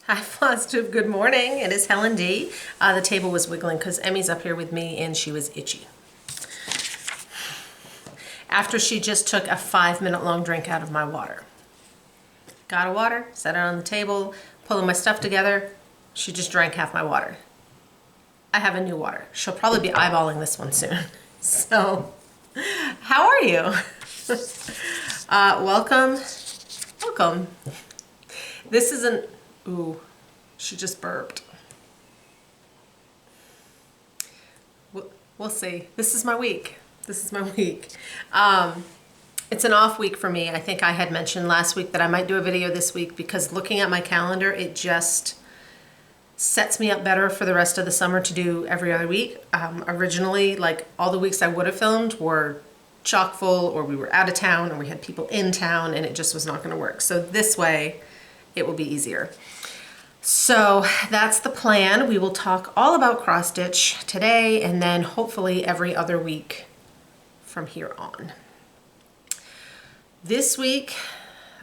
Hi, Flosstube. Good morning. It is Helen D. The table was wiggling because Emmy's up here with me and she was itchy. After she just took a 5-minute long drink out of my water. Got a water, set it on the table, pulling my stuff together. She just drank half my water. I have a new water. She'll probably be eyeballing this one soon. So, how are you? Welcome. Welcome. This isn't... Ooh, she just burped. We'll see. This is my week. This is my week. It's an off week for me. I think I had mentioned last week that I might do a video this week because looking at my calendar, it just sets me up better for the rest of the summer to do every other week. Originally, like all the weeks I would have filmed were chock full, or we were out of town, or we had people in town, and it just was not going to work. So this way, it will be easier. So that's the plan. We will talk all about cross stitch today and then hopefully every other week from here on. This week,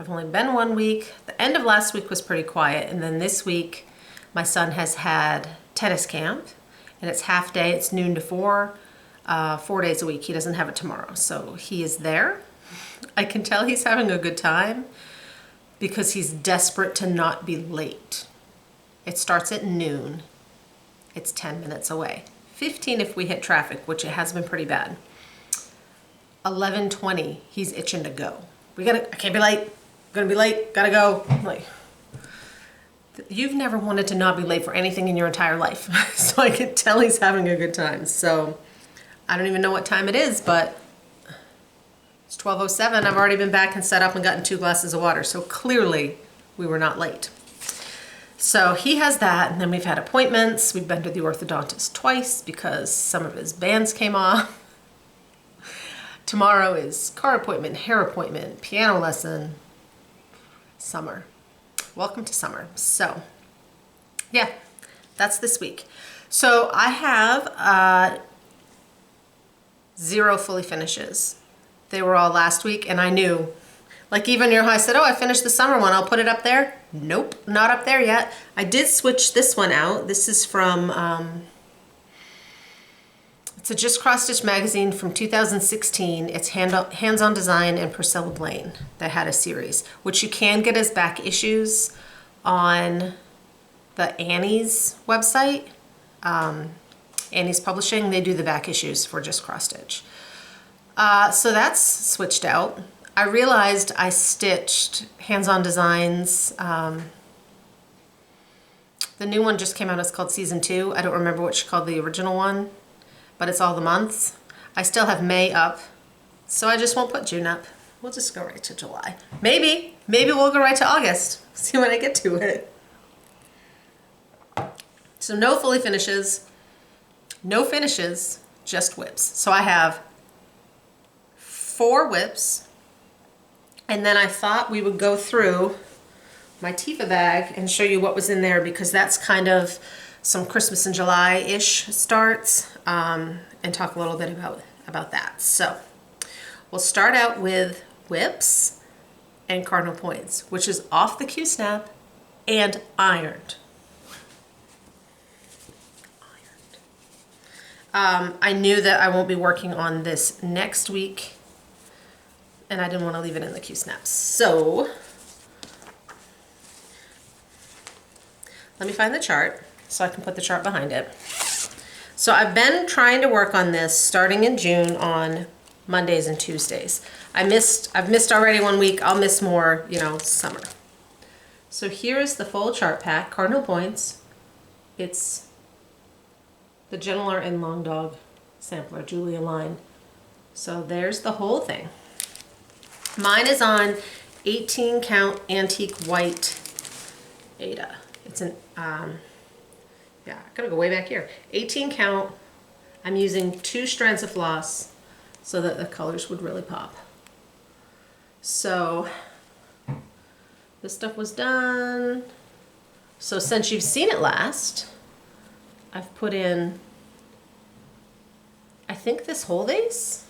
I've only been 1 week. The end of last week was pretty quiet, and then this week my son has had tennis camp, and it's half day. It's noon to 4, 4 days a week. He doesn't have it tomorrow, so he is there. I can tell he's having a good time because he's desperate to not be late. It starts at noon. It's 10 minutes away. 15 if we hit traffic, which it has been pretty bad. 11:20, he's itching to go. I can't be late. I'm gonna be late, gotta go. I'm like, you've never wanted to not be late for anything in your entire life. So I can tell he's having a good time. So I don't even know what time it is, but it's 12:07. I've already been back and set up and gotten 2 glasses of water. So clearly we were not late. So he has that, and then we've had appointments. We've been to the orthodontist twice because some of his bands came off. Tomorrow is car appointment, hair appointment, piano lesson. Summer. Welcome to summer. So, yeah, that's this week. So I have 0 fully finishes. They were all last week, and I knew, like even I said, oh, I finished the summer one, I'll put it up there. Nope, not up there yet. I did switch this one out. This is from, it's a Just Cross Stitch magazine from 2016. It's Hands-On Design and Priscilla Blaine that had a series, which you can get as back issues on the Annie's website. Annie's Publishing, they do the back issues for Just Cross Stitch. So that's switched out. I realized I stitched Hands-On Designs. The new one just came out. It's called Season 2. I don't remember what she called the original one, but it's all the months. I still have May up, so I just won't put June up. We'll just go right to July. Maybe we'll go right to August. See when I get to it. So no fully finishes, no finishes, just whips. So I have 4 whips. And then I thought we would go through my Tifa bag and show you what was in there, because that's kind of some Christmas in July-ish starts, and talk a little bit about that. So we'll start out with whips and cardinal points, which is off the Q-snap and ironed. I knew that I won't be working on this next week, and I didn't want to leave it in the Q-snaps. So let me find the chart so I can put the chart behind it. So I've been trying to work on this starting in June on Mondays and Tuesdays. I've missed already 1 week. I'll miss more, summer. So here is the full chart pack, cardinal points. It's the Gentle Art and Long Dog sampler, Julia line. So there's the whole thing. Mine is on 18 count antique white Ada. It's an, yeah, I gotta go way back here. 18 count. I'm using 2 strands of floss so that the colors would really pop. So this stuff was done. So since you've seen it last, I've put in, I think this whole vase.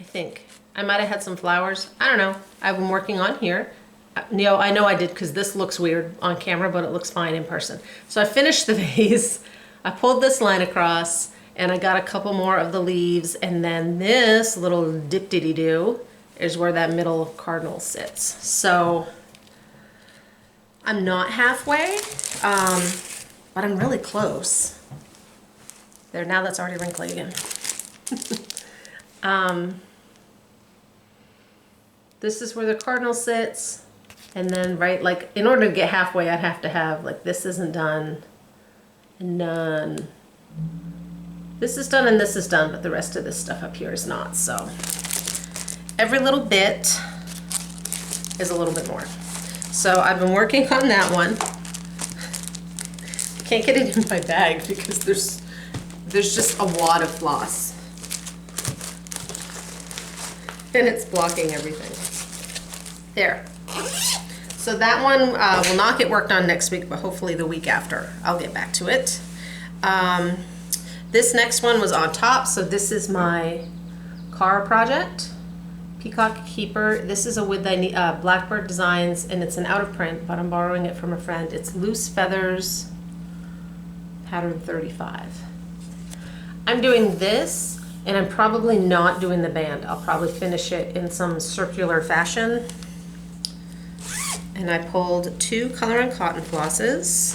I think. I might have had some flowers. I don't know. I've been working on here. I know I did because this looks weird on camera, but it looks fine in person. So I finished the vase, I pulled this line across, and I got a couple more of the leaves, and then this little dip-diddy-doo is where that middle cardinal sits. So I'm not halfway, but I'm really close. There, now that's already wrinkly again. This is where the cardinal sits. And then, right, like, in order to get halfway, I'd have to have, like, this isn't done, and none. This is done and this is done, but the rest of this stuff up here is not, so. Every little bit is a little bit more. So I've been working on that one. Can't get it in my bag because there's just a wad of floss. And it's blocking everything. There. So that one will not get worked on next week, but hopefully the week after I'll get back to it. This next one was on top, so this is my car project. Peacock Keeper. This is a wood that I need, Blackbird Designs, and it's an out of print, but I'm borrowing it from a friend. It's Loose Feathers, pattern 35. I'm doing this, and I'm probably not doing the band. I'll probably finish it in some circular fashion. And I pulled 2 Color and Cotton flosses.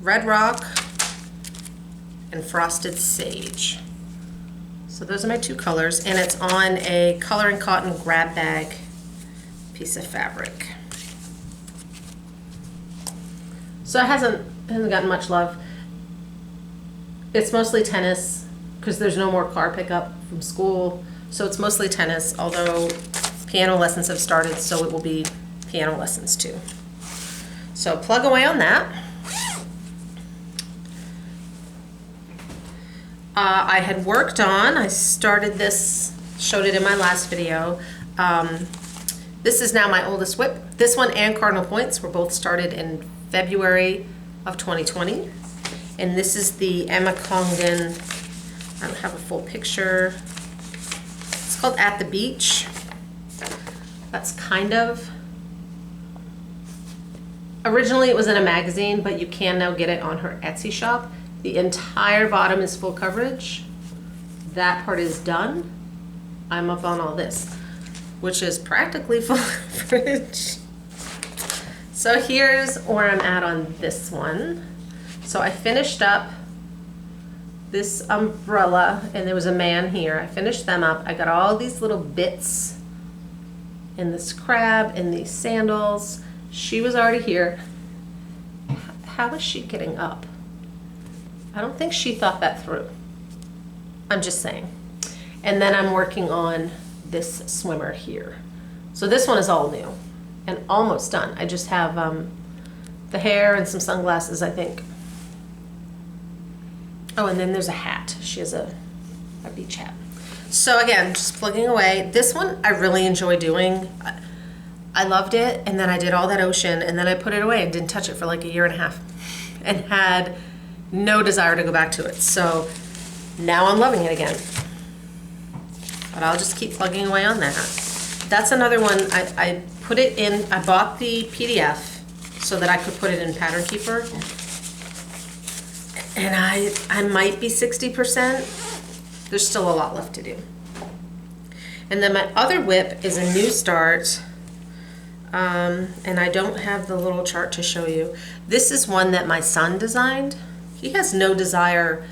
Red Rock and Frosted Sage. So those are my 2 colors, and it's on a Color and Cotton grab bag piece of fabric. So it hasn't gotten much love. It's mostly tennis because there's no more car pickup from school. So it's mostly tennis, although piano lessons have started, so it will be piano lessons too. So plug away on that. I had worked on, I started this, showed it in my last video. This is now my oldest whip. This one and Cardinal Points were both started in February of 2020. And this is the Emma Congdon, I don't have a full picture. It's called At the Beach. That's kind of, originally it was in a magazine, but you can now get it on her Etsy shop. The entire bottom is full coverage. That part is done. I'm up on all this, which is practically full coverage. So here's where I'm at on this one. So I finished up this umbrella, and there was a man here. I finished them up. I got all these little bits and this crab and these sandals. She was already here. How is she getting up? I don't think she thought that through. I'm just saying. And then I'm working on this swimmer here. So this one is all new and almost done. I just have the hair and some sunglasses, I think. Oh, and then there's a hat. She has a beach hat. So again, just plugging away. This one I really enjoy doing. I loved it, and then I did all that ocean, and then I put it away and didn't touch it for like 1.5 years and had no desire to go back to it. So now I'm loving it again. But I'll just keep plugging away on that. That's another one. I put it in, I bought the PDF so that I could put it in Pattern Keeper. And I might be 60%. There's still a lot left to do. And then my other whip is a new start. And I don't have the little chart to show you. This is one that my son designed. He has no desire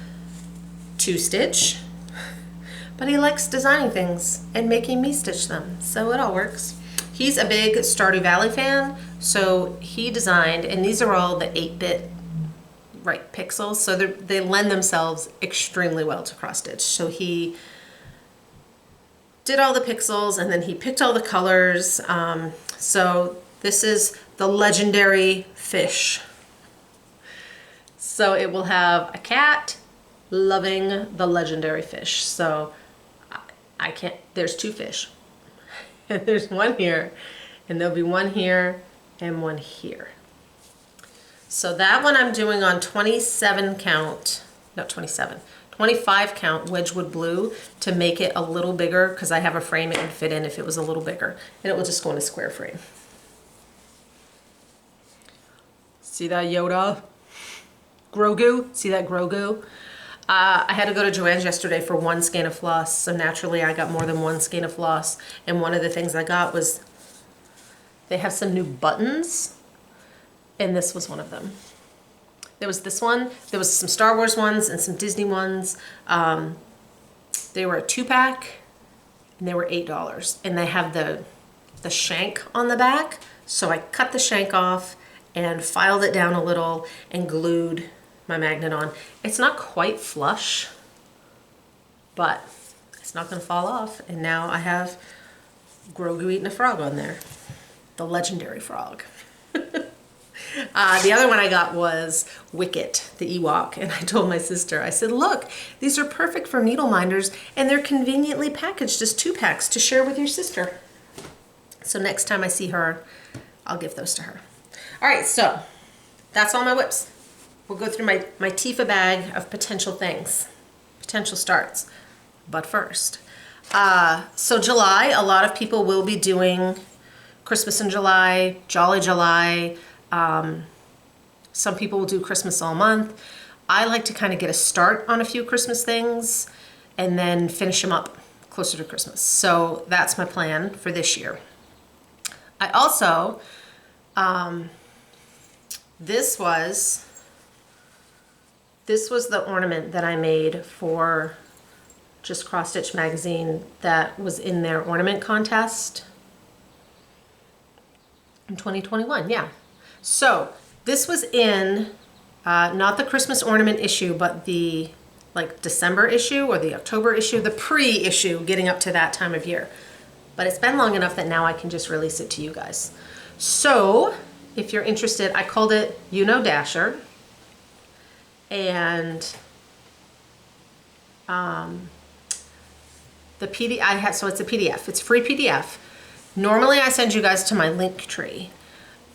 to stitch, but he likes designing things and making me stitch them, so it all works. He's a big Stardew Valley fan, so he designed, and these are all the 8-bit pixels, so they lend themselves extremely well to cross stitch. So he did all the pixels, and then he picked all the colors. So this is the legendary fish. So it will have a cat loving the legendary fish. So I can't, there's 2 fish. And there's one here, and there'll be one here and one here. So that one I'm doing on 27 count, no 27, 25 count Wedgwood blue to make it a little bigger, because I have a frame it would fit in if it was a little bigger, and it will just go in a square frame. See that Yoda? Grogu? See that Grogu? I had to go to Joann's yesterday for 1 skein of floss, so naturally I got more than 1 skein of floss, and one of the things I got was they have some new buttons, and this was one of them. There was this one, there was some Star Wars ones and some Disney ones. They were a 2-pack and they were $8, and they have the shank on the back. So I cut the shank off and filed it down a little and glued my magnet on. It's not quite flush, but it's not gonna fall off. And now I have Grogu eating a frog on there. The legendary frog. The other one I got was Wicket, the Ewok, and I told my sister, I said, look, these are perfect for needle minders, and they're conveniently packaged as 2-packs to share with your sister. So next time I see her, I'll give those to her. All right, so that's all my whips. We'll go through my Tifa bag of potential things, potential starts. But first, so July, a lot of people will be doing Christmas in July, Jolly July. Some people will do Christmas all month. I like to kind of get a start on a few Christmas things and then finish them up closer to Christmas. So that's my plan for this year. I also, this was the ornament that I made for just Cross Stitch magazine that was in their ornament contest in 2021, yeah. So this was in, not the Christmas ornament issue, but the like December issue or the October issue, the pre-issue getting up to that time of year. But it's been long enough that now I can just release it to you guys. So if you're interested, I called it You Know Dasher. And the PDF I have, so it's a PDF, it's free PDF. Normally I send you guys to my link tree.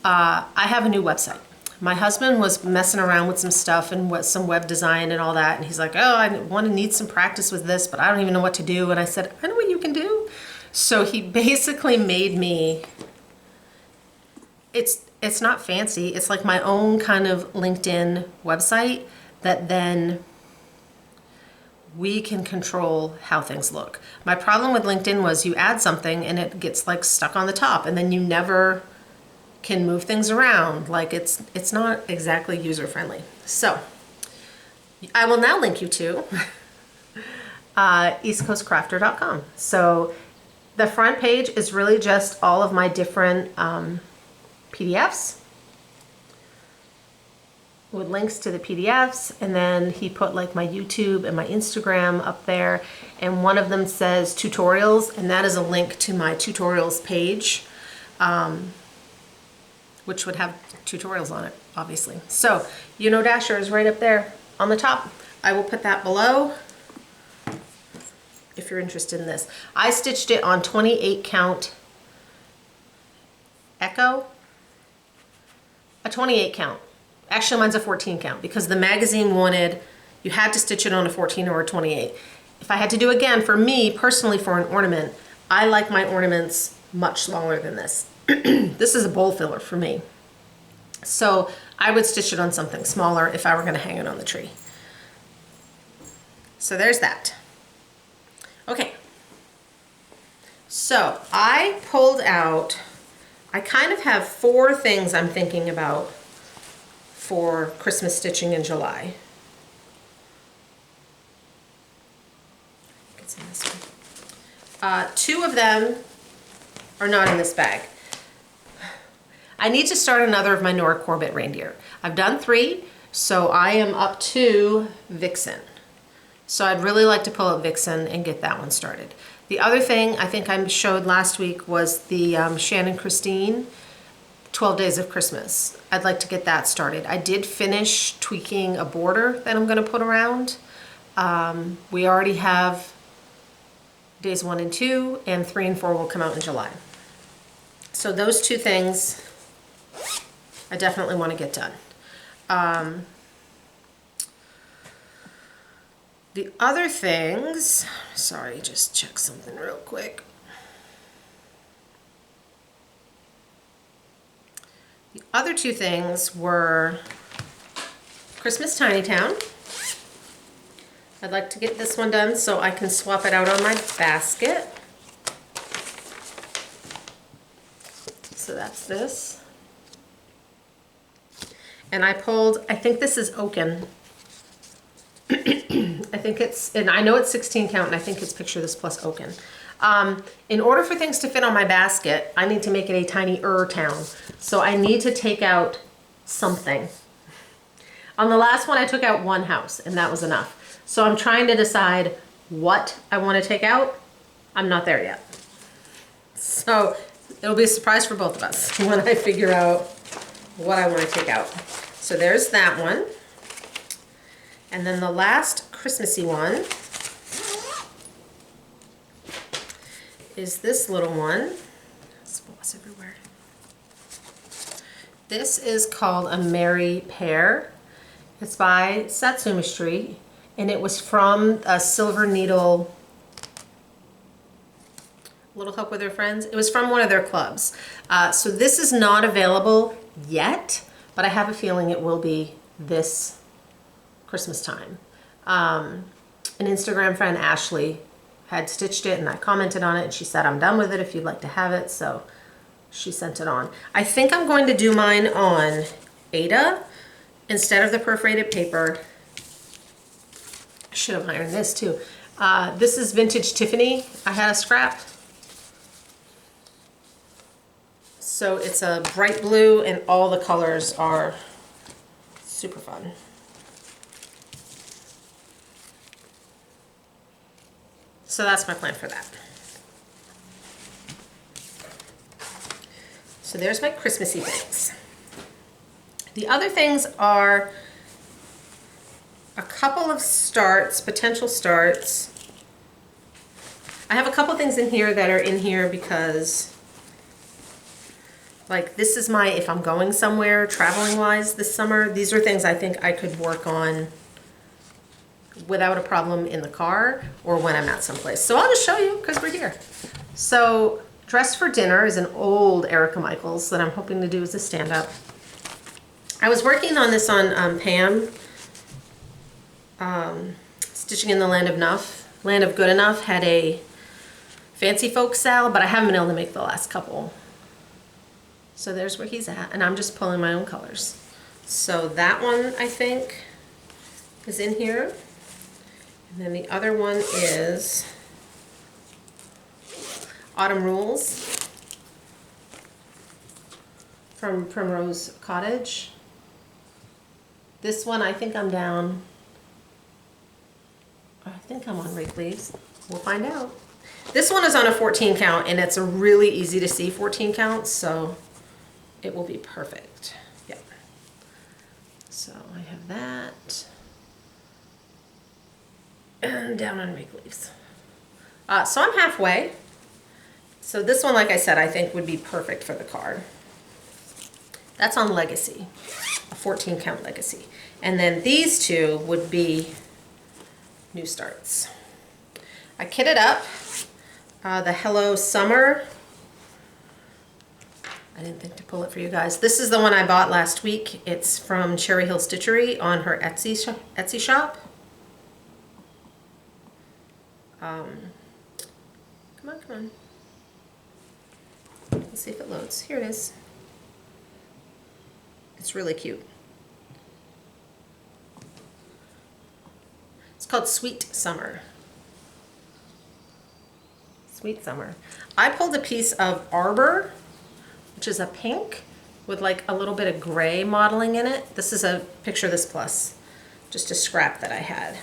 I have a new website. My husband was messing around with some stuff and some web design and all that, and he's like, oh, I want to need some practice with this, but I don't even know what to do. And I said, I know what you can do. So he basically made me, it's not fancy, it's like my own kind of LinkedIn website that then we can control how things look. My problem with LinkedIn was you add something and it gets like stuck on the top, and then you never can move things around. Like it's not exactly user-friendly. So I will now link you to eastcoastcrafter.com. So the front page is really just all of my different PDFs with links to the PDFs, and then he put like my YouTube and my Instagram up there, and one of them says tutorials, and that is a link to my tutorials page, which would have tutorials on it, obviously. So, You Know Dasher is right up there on the top. I will put that below if you're interested in this. I stitched it on 28 count Echo, a 28 count. Actually, mine's a 14 count because the magazine wanted, you had to stitch it on a 14 or a 28. If I had to do again, for me personally, for an ornament, I like my ornaments much smaller than this. This is a bowl filler for me. So I would stitch it on something smaller if I were going to hang it on the tree. So there's that. Okay. So I pulled out, I kind of have 4 things I'm thinking about for Christmas stitching in July. It's in this one. 2 of them are not in this bag. I need to start another of my Nora Corbett reindeer. I've done 3, so I am up to Vixen. So I'd really like to pull up Vixen and get that one started. The other thing I think I showed last week was the Shannon Christine 12 Days of Christmas. I'd like to get that started. I did finish tweaking a border that I'm going to put around. We already have days 1 and 2, and 3 and 4 will come out in July. So those 2 things I definitely want to get done. The other things, sorry, just check something real quick. The other two things were Christmas Tiny Town. I'd like to get this one done so I can swap it out on my basket. So that's this. And I pulled, I think this is Oaken. I think it's, and I know it's 16 count, and I think it's Picture This plus Oaken. In order for things to fit on my basket, I need to make it a tinier town. So I need to take out something. On the last one, I took out one house, and that was enough. So I'm trying to decide what I want to take out. I'm not there yet. So it'll be a surprise for both of us when I figure out what I want to take out. So there's that one. And then the last Christmassy one is this little one. There's floss everywhere. This is called A Merry Pair. It's by Satsuma Street, and it was from a Silver Needle Little Help with Her Friends. It was from one of their clubs. So this is not available yet, but I have a feeling it will be this Christmas time. An Instagram friend, Ashley, had stitched it, and I commented on it, and she said, I'm done with it if you'd like to have it, so she sent it on. I think I'm going to do mine on Aida instead of the perforated paper. I should have ironed this too. This is Vintage Tiffany. I had a scrap. So it's a bright blue, and all the colors are super fun. So that's my plan for that. So there's my Christmassy things. The other things are a couple of starts, potential starts. I have a couple things in here that are in here because, like, this is my, if I'm going somewhere traveling wise this summer, these are things I think I could work on without a problem in the car or when I'm at someplace. So I'll just show you because we're here. So Dress for Dinner is an old Erica Michaels that I'm hoping to do as a stand-up. I was working on this on Pam, Stitching in the Land of Good Enough had a fancy folk sale, but I haven't been able to make the last couple. So there's where he's at, and I'm just pulling my own colors. So that one, I think, is in here. And then the other one is Autumn Rules from Primrose Cottage. This one, I think I'm down. I think I'm on Rake Leaves. We'll find out. This one is on a 14 count, and it's a really easy to see 14 count, so it will be perfect. Yeah. So I have that. And down on Rake Leaves. So I'm halfway. So this one, like I said, I think would be perfect for the card. That's on Legacy, a 14 count Legacy. And then these two would be New Starts. I kitted up the Hello Summer. I didn't think to pull it for you guys. This is the one I bought last week. It's from Cherry Hill Stitchery on her Etsy shop. Come on, come on. Let's see if it loads. Here it is. It's really cute. It's called Sweet Summer. Sweet Summer. I pulled a piece of Arbor, which is a pink with like a little bit of gray modeling in it. This is a Picture This Plus, just a scrap that I had.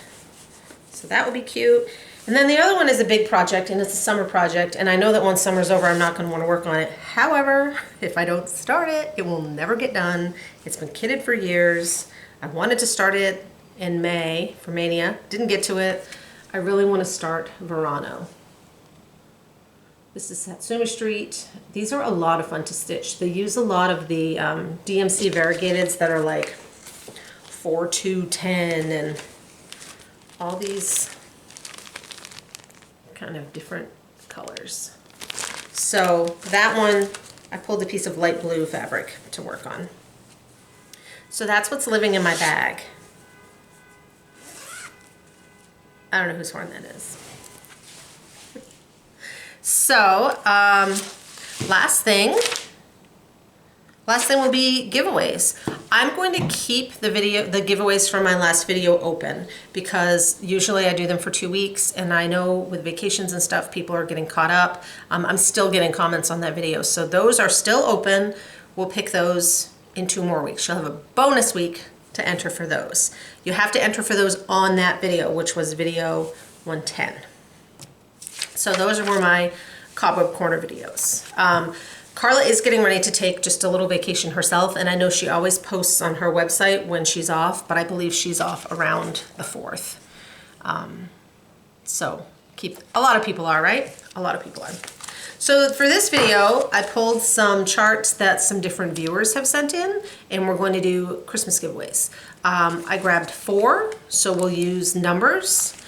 So that would be cute. And then the other one is a big project, and it's a summer project, and I know that once summer's over, I'm not going to want to work on it. However, if I don't start it, it will never get done. It's been kitted for years. I wanted to start it in May for Mania. Didn't get to it. I really want to start Verano. This is Satsuma Street. These are a lot of fun to stitch. They use a lot of the DMC variegateds that are like 4, 2, 10, and all these kind of different colors. So that one, I pulled a piece of light blue fabric to work on. So that's what's living in my bag. I don't know whose horn that is. So, last thing will be giveaways. I'm going to keep the giveaways from my last video open because usually I do them for 2 weeks, and I know with vacations and stuff, people are getting caught up. I'm still getting comments on that video. So those are still open. We'll pick those in 2 more weeks. You'll have a bonus week to enter for those. You have to enter for those on that video, which was video 110. So those were my Cobweb Corner videos. Carla is getting ready to take just a little vacation herself, and I know she always posts on her website when she's off, but I believe she's off around the 4th. So a lot of people are, right? A lot of people are. So for this video, I pulled some charts that some different viewers have sent in, and we're going to do Christmas giveaways. I grabbed 4, so we'll use numbers.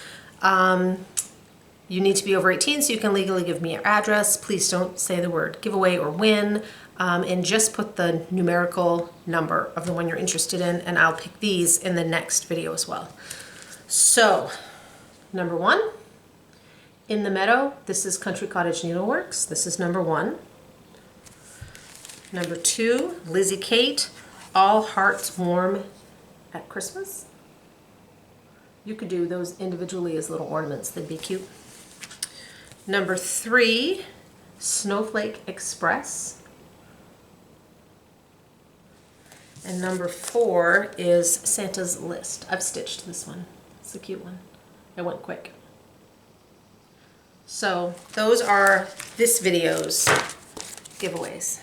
You need to be over 18 so you can legally give me your address. Please don't say the word giveaway or win, and just put the numerical number of the one you're interested in, and I'll pick these in the next video as well. So, number 1, In the Meadow. This is Country Cottage Needleworks. This is number 1. Number 2, Lizzie Kate, All Hearts Warm at Christmas. You could do those individually as little ornaments. They'd be cute. Number 3, Snowflake Express. And number 4 is Santa's List. I've stitched this one. It's a cute one. It went quick. So those are this video's giveaways.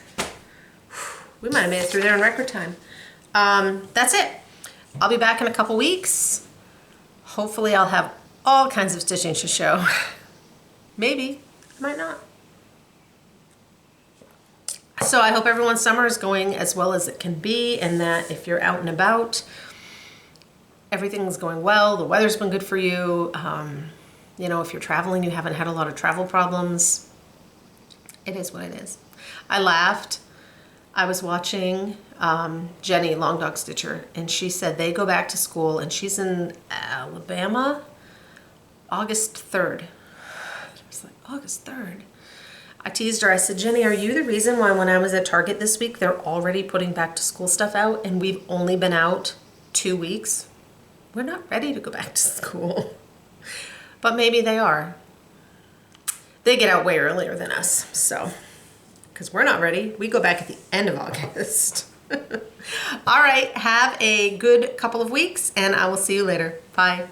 We might have made it through there in record time. That's it. I'll be back in a couple weeks. Hopefully I'll have all kinds of stitching to show. Maybe, I might not. So I hope everyone's summer is going as well as it can be, and that if you're out and about, everything's going well, the weather's been good for you. You know, if you're traveling, you haven't had a lot of travel problems. It is what it is. I laughed. I was watching Jenny, Long Dog Stitcher, and she said they go back to school, and she's in Alabama, August 3rd. August 3rd. I teased her. I said, Jenny, are you the reason why when I was at Target this week, they're already putting back to school stuff out and we've only been out 2 weeks? We're not ready to go back to school. But maybe they are. They get out way earlier than us, so, because we're not ready. We go back at the end of August. All right, have a good couple of weeks, and I will see you later. Bye.